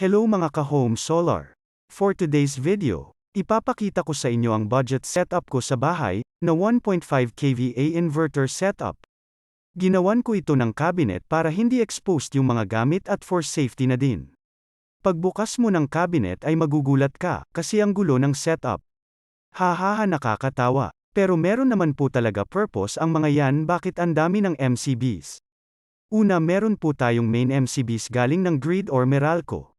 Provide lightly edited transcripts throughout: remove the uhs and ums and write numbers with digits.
Hello mga ka-home solar. For today's video, ipapakita ko sa inyo ang budget setup ko sa bahay, na 1.5 kVA inverter setup. Ginawan ko ito ng cabinet para hindi exposed yung mga gamit at for safety na din. Pagbukas mo ng cabinet ay magugulat ka, kasi ang gulo ng setup. Hahaha, nakakatawa. Pero meron naman po talaga purpose ang mga yan. Bakit ang dami ng MCBs? Una, meron po tayong main MCBs galing ng Grid or Meralco.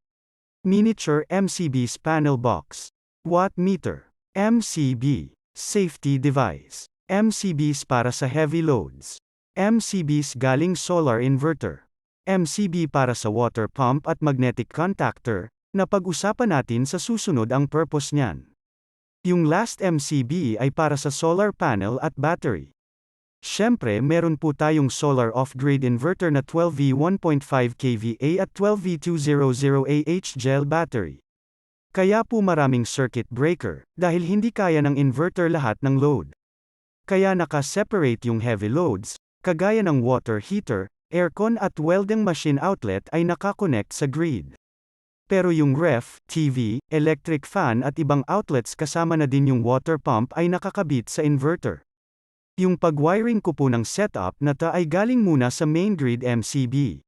Miniature MCBs panel box. Watt meter. MCB. Safety device. MCBs para sa heavy loads. MCBs galing solar inverter. MCB para sa water pump at magnetic contactor, na pag-usapan natin sa susunod ang purpose niyan. Yung last MCB ay para sa solar panel at battery. Siyempre, meron po tayong solar off-grid inverter na 12V 1.5 kVA at 12V 200Ah gel battery. Kaya po maraming circuit breaker, dahil hindi kaya ng inverter lahat ng load. Kaya naka-separate yung heavy loads, kagaya ng water heater, aircon at welding machine outlet ay nakakonect sa grid. Pero yung ref, TV, electric fan at ibang outlets kasama na din yung water pump ay nakakabit sa inverter. Yung pag-wiring ko po ng setup na ta ay galing muna sa main grid MCB.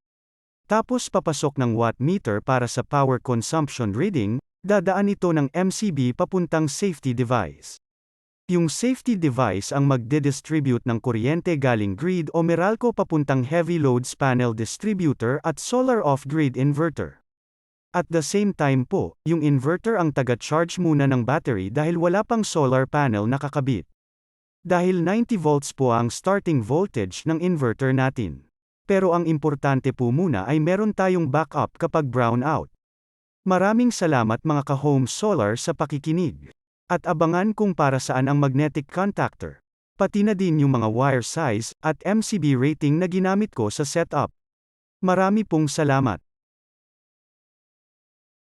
Tapos papasok ng watt meter para sa power consumption reading, dadaan ito ng MCB papuntang safety device. Yung safety device ang magde-distribute ng kuryente galing grid o Meralco papuntang heavy loads panel distributor at solar off-grid inverter. At the same time po, yung inverter ang taga-charge muna ng battery dahil wala pang solar panel nakakabit. Dahil 90 volts po ang starting voltage ng inverter natin. Pero ang importante po muna ay meron tayong backup kapag brownout. Maraming salamat mga ka-home solar sa pakikinig. At abangan kung para saan ang magnetic contactor. Pati na din yung mga wire size at MCB rating na ginamit ko sa setup. Marami pong salamat.